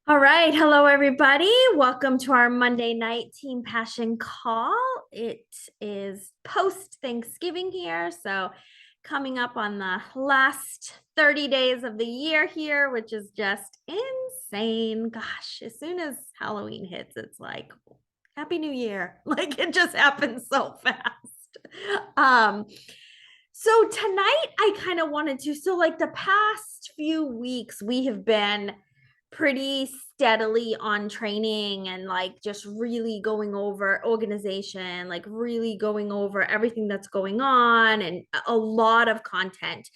All right. Hello, everybody. Welcome to our Monday night Team Passion call. It is post Thanksgiving here. So, coming up on the last 30 days of the year here, which is just insane. Gosh, as soon as Halloween hits, it's like, Happy New Year. Like it just happens so fast. Um, so tonight I kind of wanted to, like the past few weeks, we have been pretty steadily on training and like just really going over organization, like really going over everything that's going on and a lot of content.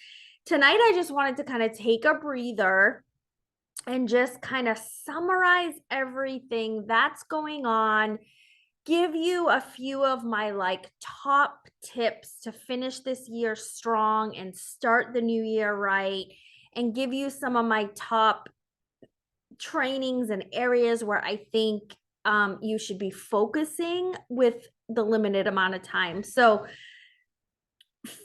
Tonight, I just wanted to kind of take a breather and just kind of summarize everything that's going on, give you a few of my like top tips to finish this year strong and start the new year right, and give you some of my top trainings and areas where I think you should be focusing with the limited amount of time. So,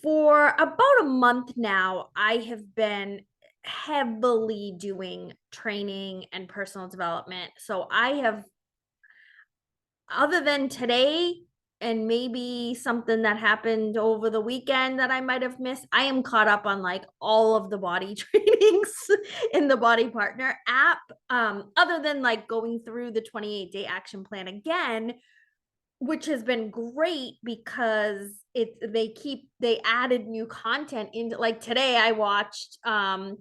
for about a month now, I have been heavily doing training and personal development. So, I have, other than today and maybe something that happened over the weekend that I might have missed, I am caught up on like all of the body trainings in the Body Partner app. Other than like going through the 28-day action plan again, which has been great because they added new content into, like today I watched a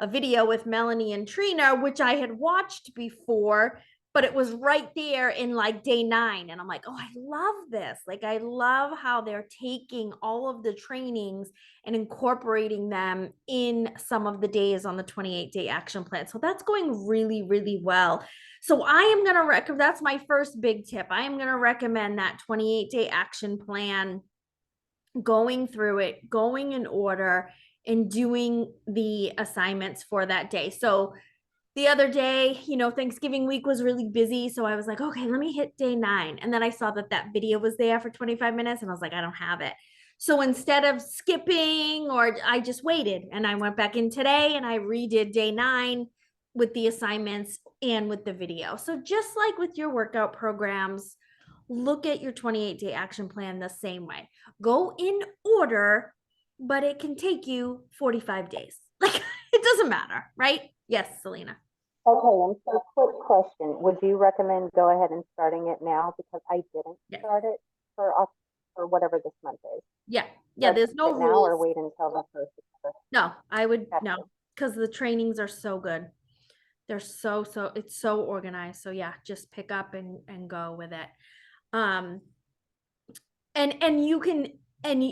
video with Melanie and Trina, which I had watched before, but it was right there in like day 9. And I'm like, oh, I love this. Like, I love how they're taking all of the trainings and incorporating them in some of the days on the 28-day action plan. So that's going really, really well. So I am going to recommend, that's my first big tip. I am going to recommend that 28-day action plan, going through it, going in order, and doing the assignments for that day. So the other day, Thanksgiving week was really busy. So I was like, okay, let me hit day 9. And then I saw that video was there for 25 minutes and I was like, I don't have it. So instead of skipping, or I just waited and I went back in today and I redid day 9 with the assignments and with the video. So just like with your workout programs, look at your 28-day action plan the same way. Go in order, but it can take you 45 days. Like it doesn't matter, right? Yes, Selena. Okay, and so quick question. Would you recommend go ahead and starting it now? Because I didn't Yeah. start it for whatever this month is. Yeah. Yeah. Let's There's no it now or rules. wait until the first of No, I would the no, because the trainings are so good. They're so it's so organized. So yeah, just pick up and go with it. Um, and you can, and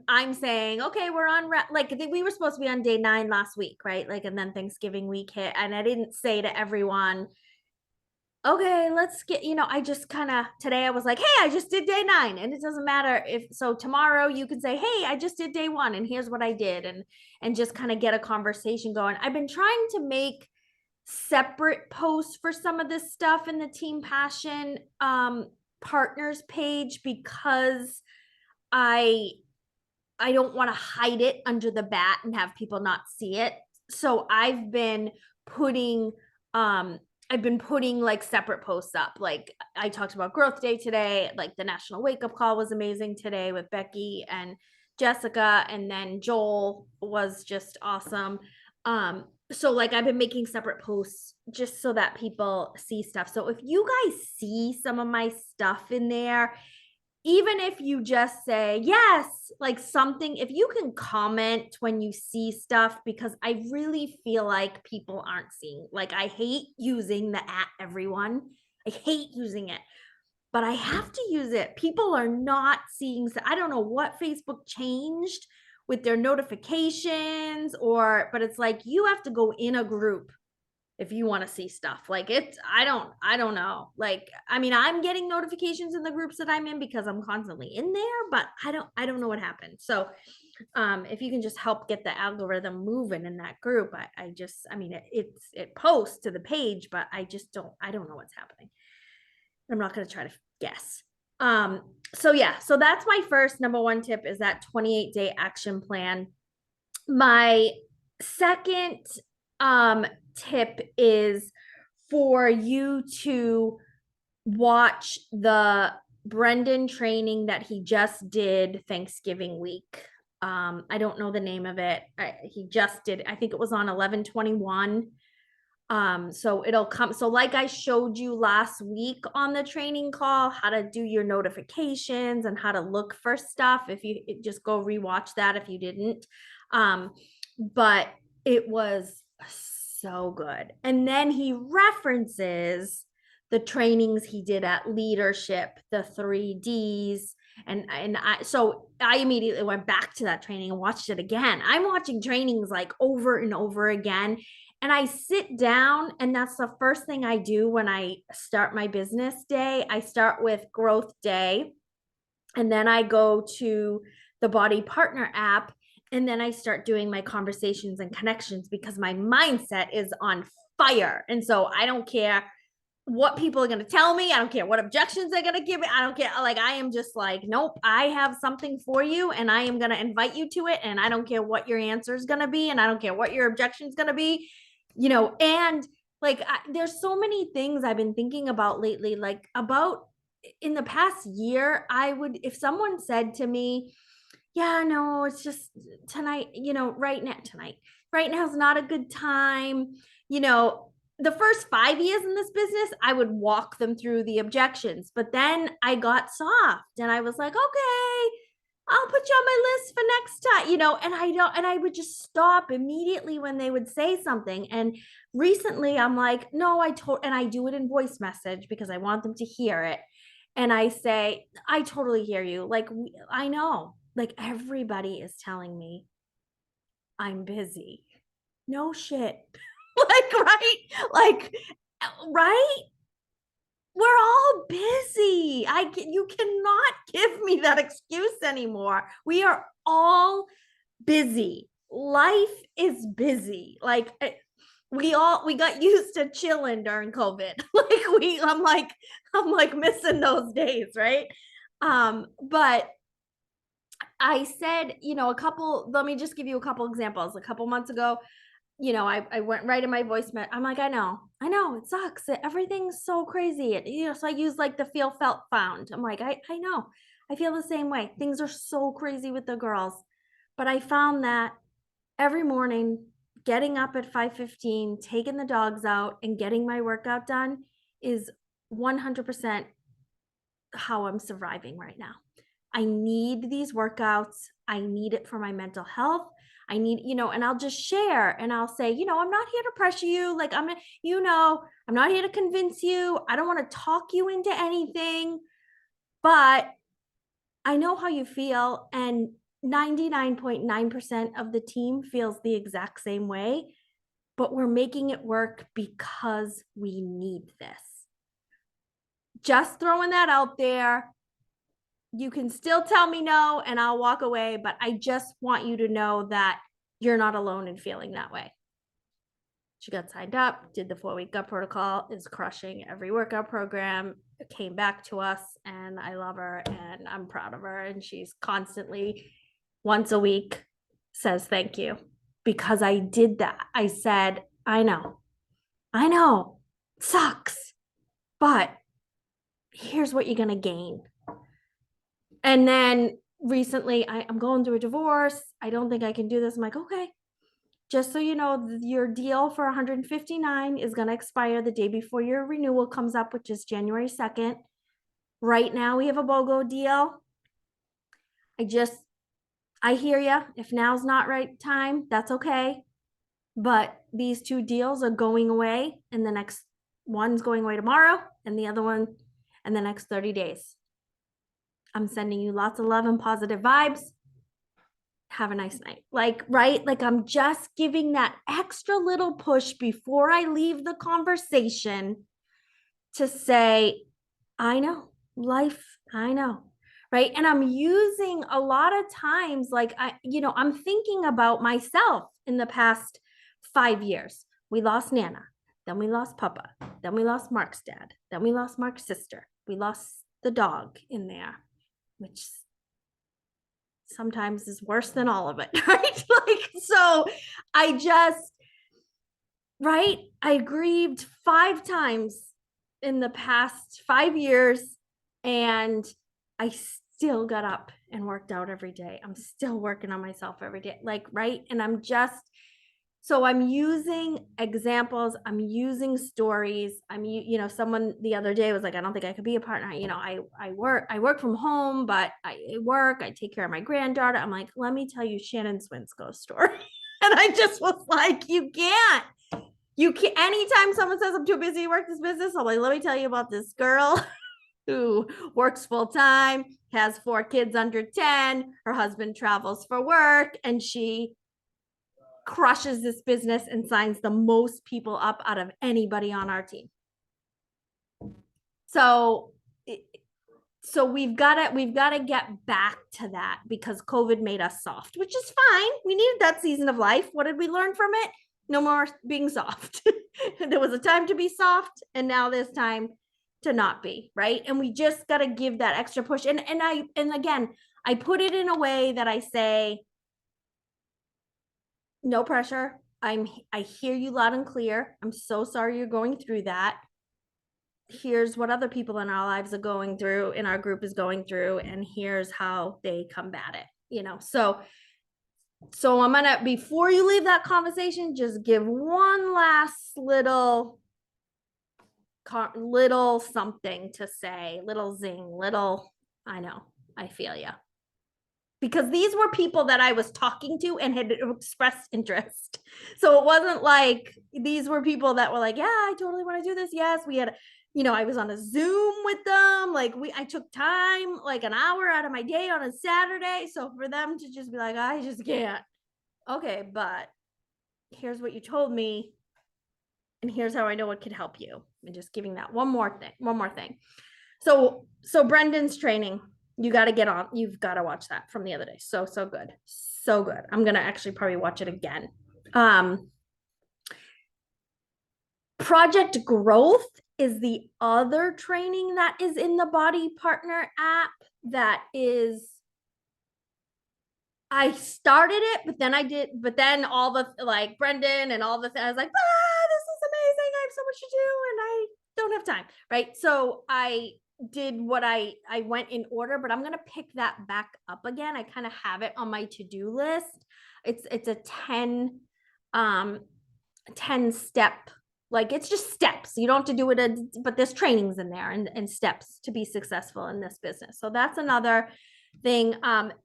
I'm saying, okay, we're on like I think we were supposed to be on day 9 last week, right? Like, and then Thanksgiving week hit, and I didn't say to everyone, okay, let's get, I just kind of today I was like, hey, I just did day 9. And it doesn't matter if, so tomorrow you can say, hey, I just did day 1 and here's what I did. And just kind of get a conversation going. I've been trying to make separate posts for some of this stuff in the Team Passion partners page, because I I don't want to hide it under the bat and have people not see it. So putting um I've been putting like separate posts up. Like I talked about growth day today, like the national wake up call was amazing today with Becky and Jessica, and then Joel was just awesome. So like I've been making separate posts just so that people see stuff. So if you guys see some of my stuff in there, even if you just say yes, like something, if you can comment when you see stuff, because I really feel like people aren't seeing, like I hate using the at everyone. I hate using it, but I have to use it. People are not seeing, I don't know what Facebook changed with their notifications, but it's like you have to go in a group if you want to see stuff. Like it's, I don't know. Like, I mean, I'm getting notifications in the groups that I'm in because I'm constantly in there, but I don't know what happened. So if you can just help get the algorithm moving in that group, I mean, it posts to the page, but I don't know what's happening. I'm not going to try to guess. So yeah, so that's my first number one tip, is that 28-day action plan. My second tip is for you to watch the Brendan training that he just did Thanksgiving week. I don't know the name of it. He just did, I think it was on 11/21. So it'll come. So like I showed you last week on the training call, how to do your notifications and how to look for stuff. If you just go rewatch that if you didn't. But it was so good. And then he references the trainings he did at leadership, the 3Ds. And so I immediately went back to that training and watched it again. I'm watching trainings like over and over again. And I sit down, and that's the first thing I do when I start my business day. I start with growth day, and then I go to the Body Partner app, and then I start doing my conversations and connections because my mindset is on fire. And so I don't care what people are going to tell me. I don't care what objections they're going to give me. I don't care. Like, I am just like, nope, I have something for you and I am going to invite you to it. And I don't care what your answer is going to be. And I don't care what your objection is going to be, and like, there's so many things I've been thinking about lately, like about in the past year, if someone said to me, yeah, no, it's just tonight, right now is not a good time, the first 5 years in this business, I would walk them through the objections, but then I got soft and I was like, okay, I'll put you on my list for next time, and I would just stop immediately when they would say something. And recently I'm like, no, and I do it in voice message because I want them to hear it. And I say, I totally hear you. Like, I know, like, everybody is telling me I'm busy. No shit. Like, right? Like, right? We're all busy. You cannot give me that excuse anymore. We are all busy. Life is busy. Like, we got used to chilling during COVID. Like, I'm like missing those days, right? But I said, let me just give you a couple examples. A couple months ago, I went right in my voice. I'm like, I know, it sucks. Everything's so crazy. So I use like the feel, felt, found. I'm like, I know, I feel the same way. Things are so crazy with the girls, but I found that every morning, getting up at 5:15, taking the dogs out and getting my workout done is 100% how I'm surviving right now. I need these workouts. I need it for my mental health. I need, and I'll just share and I'll say, I'm not here to pressure you. Like, I'm not here to convince you. I don't want to talk you into anything, but I know how you feel. And 99.9% of the team feels the exact same way, but we're making it work because we need this. Just throwing that out there. You can still tell me no and I'll walk away, but I just want you to know that you're not alone in feeling that way. She got signed up, did the 4-week gut protocol, is crushing every workout program, came back to us, and I love her and I'm proud of her. And she's constantly, once a week, says thank you because I did that. I said, I know, sucks, but here's what you're going to gain. And then recently I'm going through a divorce. I don't think I can do this. I'm like, okay, just so you know, your deal for 159 is going to expire the day before your renewal comes up, which is January 2nd. Right now we have a BOGO deal. I hear you. If now's not right time, that's okay. But these 2 deals are going away, and the next one's going away tomorrow and the other one in the next 30 days. I'm sending you lots of love and positive vibes. Have a nice night. Like, right? Like, I'm just giving that extra little push before I leave the conversation to say, I know, life, I know. Right. And I'm using a lot of times, like, I'm thinking about myself in the past 5 years. We lost Nana. Then we lost Papa. Then we lost Mark's dad. Then we lost Mark's sister. We lost the dog in there, which sometimes is worse than all of it, right? Like, so right? I grieved 5 times in the past 5 years, and I still got up and worked out every day. I'm still working on myself every day, like, right? And so I'm using examples, I'm using stories. Someone the other day was like, I don't think I could be a partner. I work from home, but I take care of my granddaughter. I'm like, let me tell you Shannon Swinsco's story. And I just was like, you can't. Anytime someone says I'm too busy to work this business, I'm like, let me tell you about this girl who works full time, has 4 kids under 10. Her husband travels for work, and she crushes this business and signs the most people up out of anybody on our team. So we've got to get back to that, because COVID made us soft, which is fine. We needed that season of life. What did we learn from it? No more being soft. There was a time to be soft, and now there's time to not be, right? And we just got to give that extra push. And again, I put it in a way that I say, no pressure. I hear you loud and clear. I'm so sorry you're going through that. Here's what other people in our lives are going through, in our group is going through, and here's how they combat it. So I'm gonna, before you leave that conversation, just give one last little something to say, little zing, I know, I feel you. Because these were people that I was talking to and had expressed interest. So it wasn't like these were people that were like, yeah, I totally want to do this. Yes, we had, I was on a Zoom with them. Like I took time, like an hour out of my day on a Saturday. So for them to just be like, I just can't. Okay, but here's what you told me, and here's how I know it could help you. And just giving that one more thing. So Brendan's training, you got to get on. You've got to watch that from the other day. So good. So good. I'm going to actually probably watch it again. Project Growth is the other training that is in the Body Partner app. I started it, but then all the, like, Brendan and all the things, I was like, this is amazing. I have so much to do and I don't have time. Right. So I did what I went in order, but I'm going to pick that back up again. I kind of have it on my to-do list. It's a 10 step, like, it's just steps. You don't have to do it, but there's trainings in there and steps to be successful in this business. So that's another thing.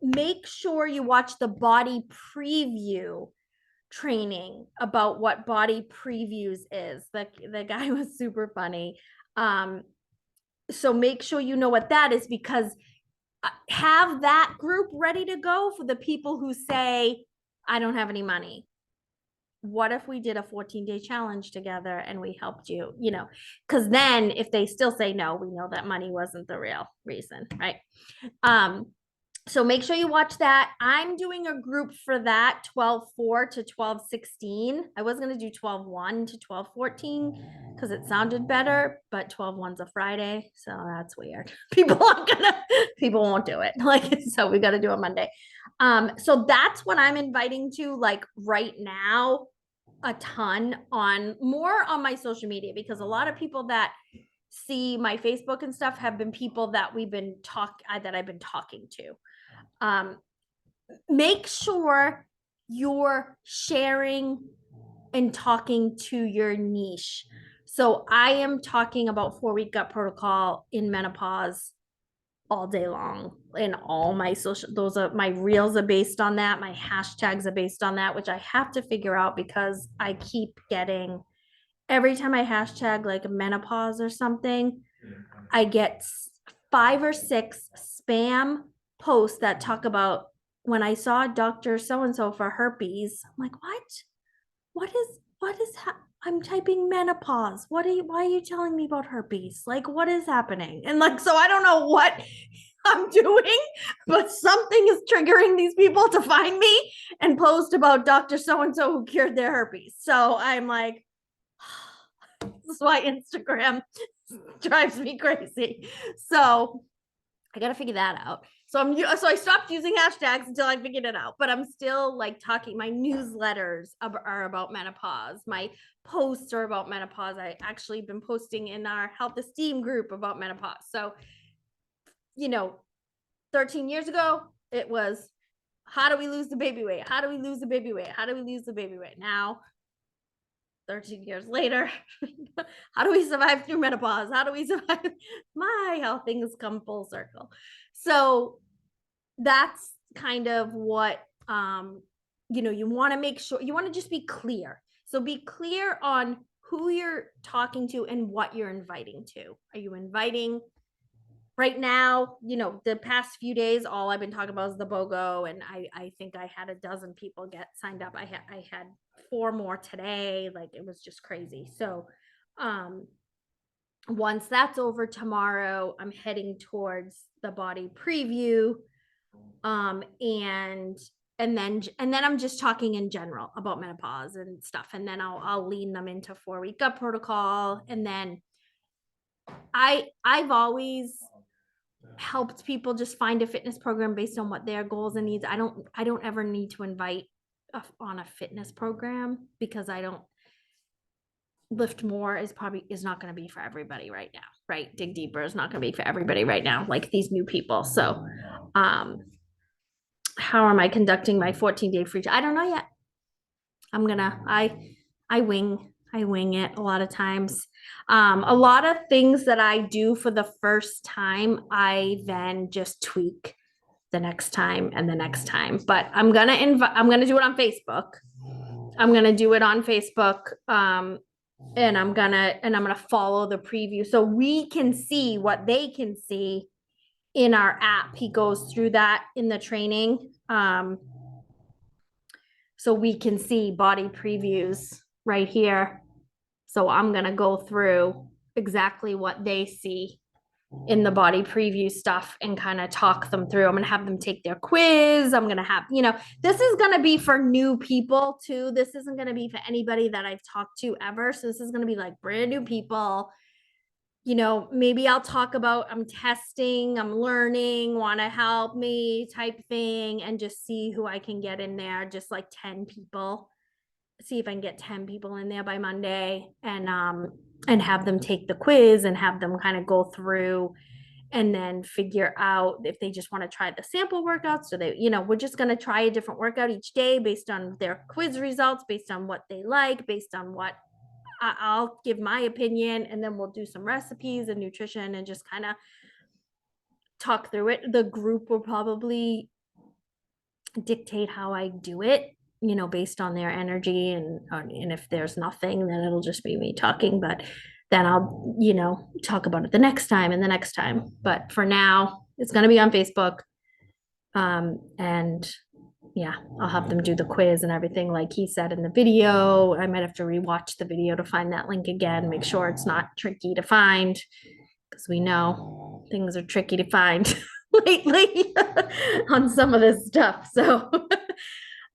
Make sure you watch the Body Preview training about what Body Previews is. The guy was super funny. So make sure you know what that is, because have that group ready to go for the people who say, I don't have any money. What if we did a 14-day challenge together and we helped you, because then if they still say no, we know that money wasn't the real reason, right? So make sure you watch that. I'm doing a group for that 12/4 to 12/16. I was going to do 12/1 to 12/14 because it sounded better, but 12/1's a Friday, so that's weird. People won't do it. Like, so we got to do a Monday. So that's what I'm inviting to, like, right now, a ton more on my social media, because a lot of people that see my Facebook and stuff have been people that I've been talking to. Make sure you're sharing and talking to your niche. So I am talking about 4-week gut protocol in menopause all day long, and all my my reels are based on that. My hashtags are based on that, which I have to figure out, because I keep getting, every time I hashtag like menopause or something, I get 5 or 6 spam posts that talk about, when I saw Dr. So-and-so for herpes. I'm like, what is I'm typing menopause. Why are you telling me about herpes? Like, what is happening? And, like, so I don't know what I'm doing, but something is triggering these people to find me and post about Dr. So-and-so who cured their herpes. So I'm like, this is why Instagram drives me crazy. So I got to figure that out. So so I stopped using hashtags until I figured it out, but I'm still like talking. My newsletters are about menopause. My posts are about menopause. I actually been posting in our health esteem group about menopause. So, 13 years ago, it was, how do we lose the baby weight? How do we lose the baby weight? How do we lose the baby weight? Now, 13 years later, how do we survive through menopause? How do we survive? How things come full circle. So that's kind of what, you want to make sure, you want to just be clear. So be clear on who you're talking to and what you're inviting to. Are you inviting right now? The past few days, all I've been talking about is the BOGO, and I think I had a dozen people get signed up. I had 4 more today. Like, it was just crazy. So once that's over tomorrow, I'm heading towards the body preview, and then I'm just talking in general about menopause and stuff, and then I'll lean them into 4-week gut protocol. And then I've always helped people just find a fitness program based on what their goals and needs. I don't ever need to invite on a fitness program, because I don't lift more is not going to be for everybody right now, right? Dig deeper is not going to be for everybody right now, like these new people. So how am I conducting my 14-day free? I don't know yet. I wing it a lot of times. A lot of things that I do for the first time, I then just tweak the next time and the next time. But I'm gonna do it on Facebook. I'm gonna do it on Facebook. And I'm gonna follow the preview so we can see what they can see in our app. He goes through that in the training. So we can see body previews right here. So I'm going to go through exactly what they see in the body preview stuff and kind of talk them through. I'm going to have them take their quiz. I'm going to have, this is going to be for new people too. This isn't going to be for anybody that I've talked to ever. So this is going to be like brand new people. Maybe I'll talk about, I'm testing, I'm learning, want to help me type thing, and just see who I can get in there. Just like 10 people, see if I can get 10 people in there by Monday, and have them take the quiz and have them kind of go through and then figure out if they just want to try the sample workouts. So we're just going to try a different workout each day based on their quiz results, based on what they like, based on what I'll give my opinion, and then we'll do some recipes and nutrition and just kind of talk through it. The group will probably dictate how I do it, based on their energy, and if there's nothing, then it'll just be me talking. But then I'll, talk about it the next time and the next time. But for now, it's going to be on Facebook. And yeah, I'll have them do the quiz and everything like he said in the video. I might have to rewatch the video to find that link again, make sure it's not tricky to find, because we know things are tricky to find lately on some of this stuff. So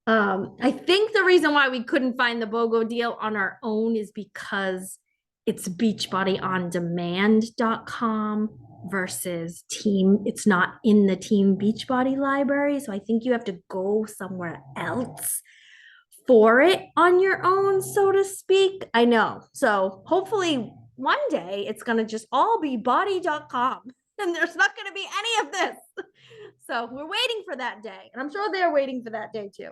I think the reason why we couldn't find the BOGO deal on our own is because it's beachbodyondemand.com versus it's not in the Team Beachbody library. So I think you have to go somewhere else for it on your own, so to speak. I know. So hopefully one day it's going to just all be body.com and there's not going to be any of this. So we're waiting for that day, and I'm sure they're waiting for that day too.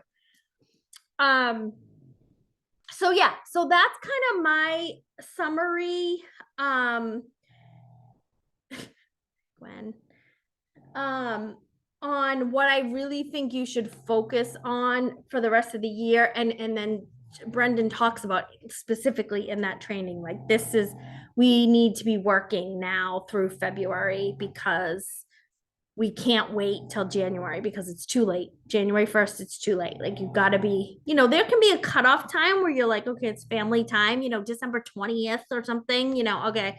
So yeah, so that's kind of my summary. Gwen, on what I really think you should focus on for the rest of the year. And then Brendan talks about specifically in that training, like we need to be working now through February, because we can't wait till January, because it's too late. January 1st, it's too late. Like, you've got to be, there can be a cutoff time where you're like, okay, it's family time, December 20th or something, okay,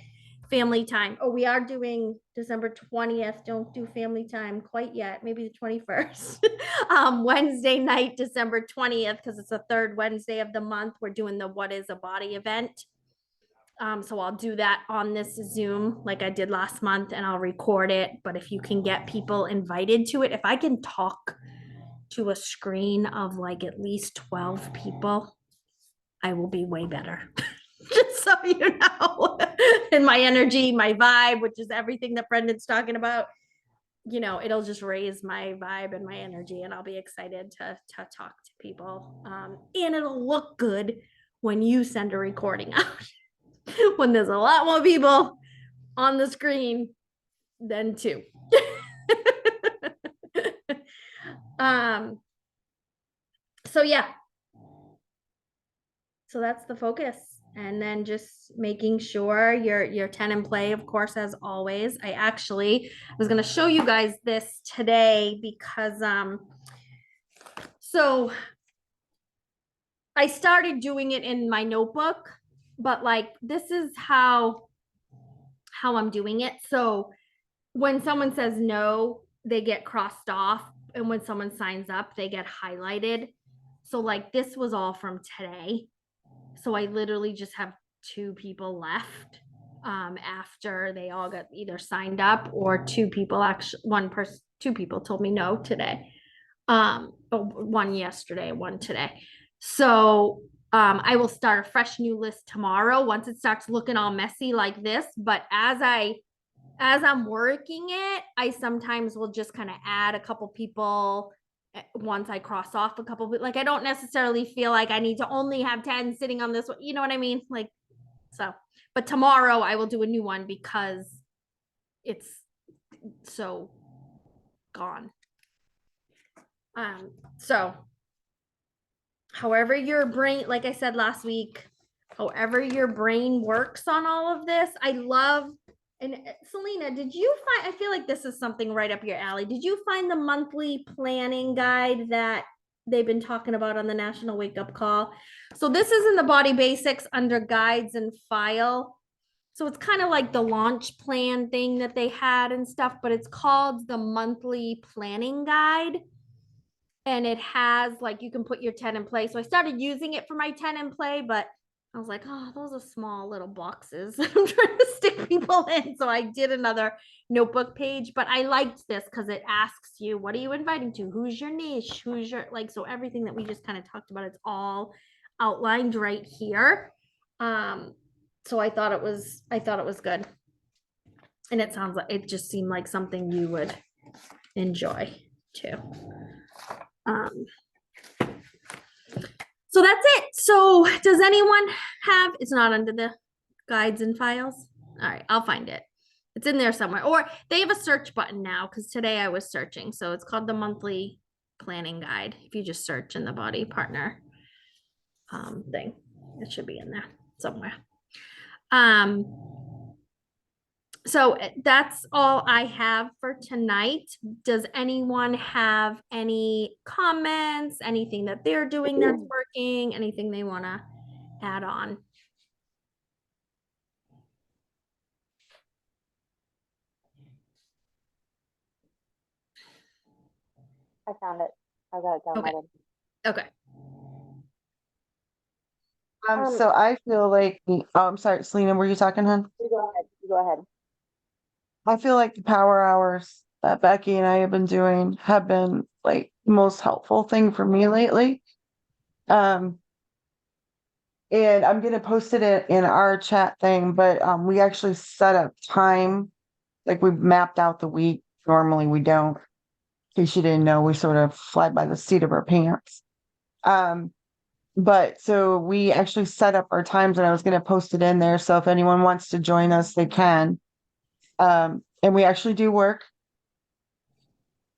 family time. Oh, we are doing December 20th. Don't do family time quite yet. Maybe the 21st. Wednesday night, December 20th, because it's the third Wednesday of the month. We're doing the What is a Body event. So I'll do that on this Zoom like I did last month, and I'll record it. But if you can get people invited to it, if I can talk to a screen of like at least 12 people, I will be way better. Just so you know. And my energy, my vibe, which is everything that Brendan's talking about, you know, it'll just raise my vibe and my energy, and I'll be excited to talk to people. And it'll look good when you send a recording out. When there's a lot more people on the screen than two. So yeah. So that's the focus. And then just making sure you're 10 and play, of course, as always. I was going to show you guys this today because so I started doing it in my notebook, but like this is how I'm doing it. So when someone says no, they get crossed off, and when someone signs up, they get highlighted. So like this was all from today. So I literally just have 2 people left after they all got either signed up, or 2 people, actually 2 people told me no today. One yesterday, one today. So I will start a fresh new list tomorrow once it starts looking all messy like this. But as I'm working it, I sometimes will just kind of add a couple people once I cross off a couple, like I don't necessarily feel like I need to only have 10 sitting on this one, you know what I mean? Like, so, but tomorrow I will do a new one because it's so gone. So however your brain, like I said last week, however your brain works on all of this, I love. And Selena, did you find, I feel like this is something right up your alley. Did you find the monthly planning guide that they've been talking about on the National Wake Up Call? So this is in the Body Basics under guides and file. So it's kind of like the launch plan thing that they had and stuff, but it's called the monthly planning guide. And it has like, you can put your 10 in play. So I started using it for my 10 in play, but I was like, oh, those are small little boxes. I'm trying to stick people in. So I did another notebook page, but I liked this because it asks you, what are you inviting to? Who's your niche? Who's your, like, so everything that we just kind of talked about, it's all outlined right here. So I thought it was good. And it sounds like, it just seemed like something you would enjoy too. So that's it. So does anyone have, it's not under the guides and files? All right, I'll find it. It's in there somewhere. Or they have a search button now because today I was searching. So it's called the monthly planning guide. If you just search in the body partner thing, it should be in there somewhere. So that's all I have for tonight. Does anyone have any comments, anything that they're doing that's working, anything they want to add on? I found it. I got it downloaded. Okay. So I feel like, oh, I'm sorry, Selena, were you talking, hon? You go ahead. You go ahead. I feel like the power hours that Becky and I have been doing have been like the most helpful thing for me lately. And I'm gonna post it in our chat thing, but we actually set up time, like we mapped out the week. Normally we don't. In case you didn't know, we sort of fly by the seat of our pants. But so we actually set up our times, and I was gonna post it in there. So if anyone wants to join us, they can. And we actually do work.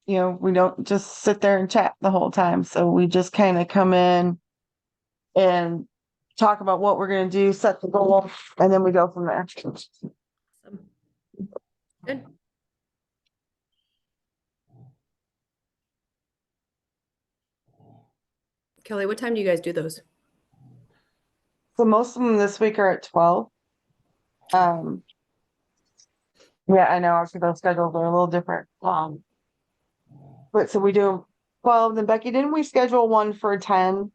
You know, we don't just sit there and chat the whole time. So we just kind of come in and talk about what we're going to do, set the goal, and then we go from there. Good. Kelly, what time do you guys do those? So most of them this week are at 12. Yeah, I know. Actually, those schedules are a little different. But so we do 12. Then Becky, didn't we schedule one for 10?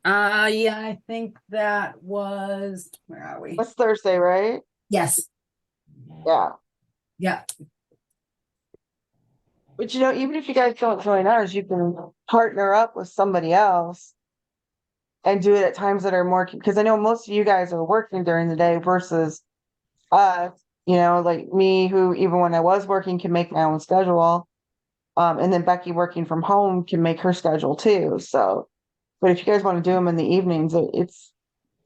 Yeah, I think that was, where are we? That's Thursday, right? Yes, Yeah. yeah. But you know, even if you guys don't join ours, you can partner up with somebody else and do it at times that are more, because I know most of you guys are working during the day versus us, you know, like me, who even when I was working can make my own schedule. And then Becky working from home can make her schedule too. So, but if you guys want to do them in the evenings,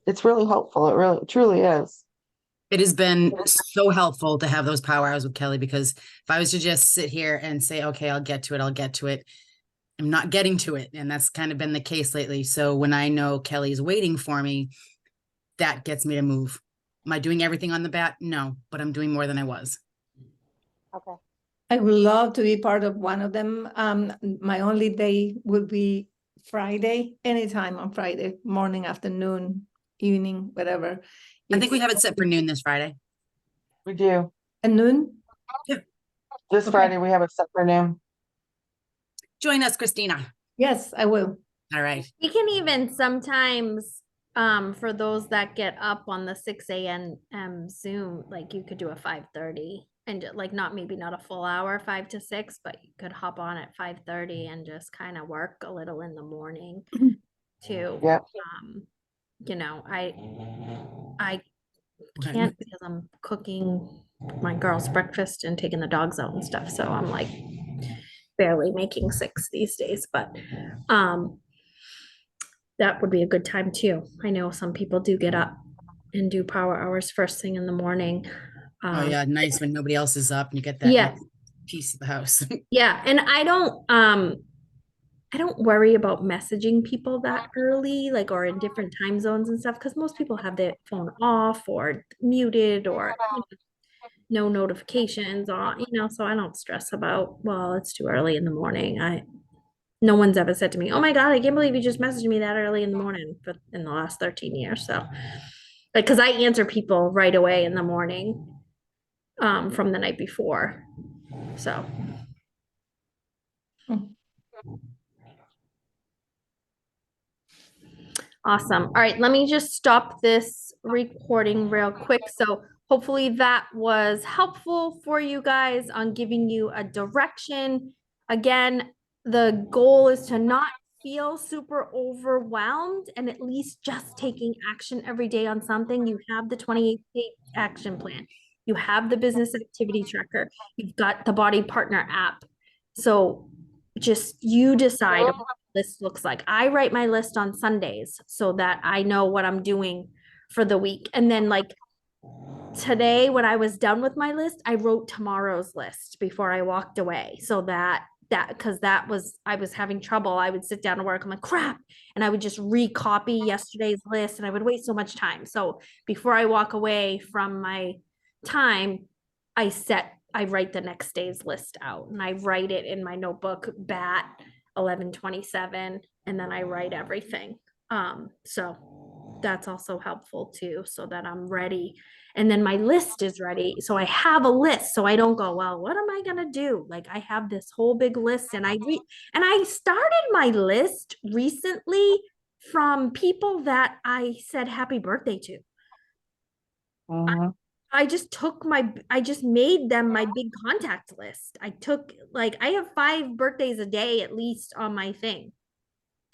it's really helpful. It really truly is. It has been so helpful to have those power hours with Kelly, because if I was to just sit here and say, okay, I'll get to it, I'm not getting to it. And that's kind of been the case lately. So when I know Kelly's waiting for me, that gets me to move. Am I doing everything on the bat? No, but I'm doing more than I was. Okay. I would love to be part of one of them. My only day would be Friday, anytime on Friday, morning, afternoon, evening, whatever. I think we have it set for noon this Friday. We do. At noon? This Okay. Friday, we have it set for noon. Join us, Christina. Yes, I will. All right. We can even sometimes, for those that get up on the 6 a.m. Zoom, like you could do a 5:30 and like maybe not a full hour, 5 to 6, but you could hop on at 5:30 and just kind of work a little in the morning too. Yep. You know, I Okay. can't because I'm cooking my girls breakfast and taking the dogs out and stuff. So I'm like barely making 6 these days, but that would be a good time too. I know some people do get up and do power hours first thing in the morning. Oh yeah, nice when nobody else is up and you get that Yeah. nice piece of the house. Yeah, and I don't worry about messaging people that early, like or in different time zones and stuff, because most people have their phone off or muted or no notifications on, so I don't stress about, well, it's too early in the morning. No one's ever said to me, oh my God, I can't believe you just messaged me that early in the morning, but in the last 13 years. So like, cause I answer people right away in the morning, from the night before. So. Awesome. All right, let me just stop this recording real quick. So hopefully that was helpful for you guys on giving you a direction. Again, the goal is to not feel super overwhelmed and at least just taking action every day on something. You have the 28-day action plan. You have the business activity tracker. You've got the Body Partner app. So just you decide what the list looks like. I write my list on Sundays so that I know what I'm doing for the week. And then like today, when I was done with my list, I wrote tomorrow's list before I walked away. So because I was having trouble. I would sit down to work. I'm like, crap. And I would just recopy yesterday's list and I would waste so much time. So before I walk away from my time, I write the next day's list out and I write it in my notebook, BAT 11/27, and then I write everything. So that's also helpful too, so that I'm ready. And then my list is ready. So I have a list. So I don't go, well, what am I gonna do? Like I have this whole big list and I started my list recently from people that I said happy birthday to. Mhm. I just made them my big contact list. I have 5 birthdays a day at least on my thing.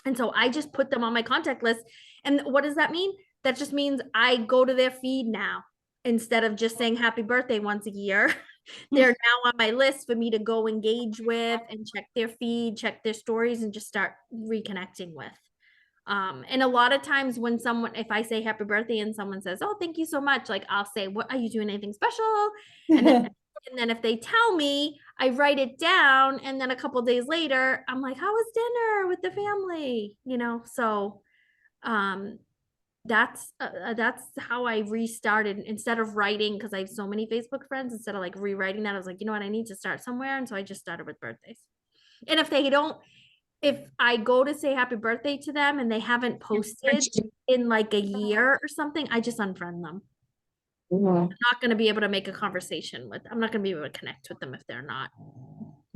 And so I just put them on my contact list. And what does that mean? That just means I go to their feed now instead of just saying happy birthday once a year. They're now on my list for me to go engage with and check their feed, check their stories, and just start reconnecting with. And a lot of times if I say happy birthday and someone says, oh, thank you so much, like I'll say, what are you doing anything special? And then if they tell me, I write it down. And then a couple days later, I'm like, how was dinner with the family? So that's how I restarted instead of writing, because I have so many Facebook friends. Instead of like rewriting that, I was like, you know what, I need to start somewhere. And so I just started with birthdays. And if I go to say happy birthday to them and they haven't posted in like a year or something, I just unfriend them. Mhm. I'm not going to be able to make a conversation I'm not going to be able to connect with them if they're not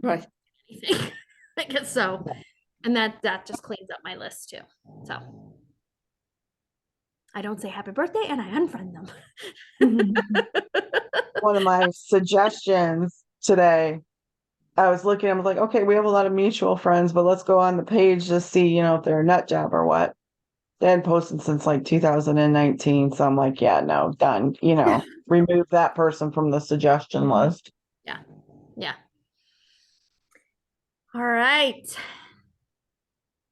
Right. anything. I guess so. And that just cleans up my list too. So I don't say happy birthday and I unfriend them. One of my suggestions today, I was looking, I was like, okay, we have a lot of mutual friends, but let's go on the page to see, you know, if they're a nut job or what. They hadn't posted since like 2019. So I'm like, yeah, no, done. You know, remove that person from the suggestion list. Yeah. All right.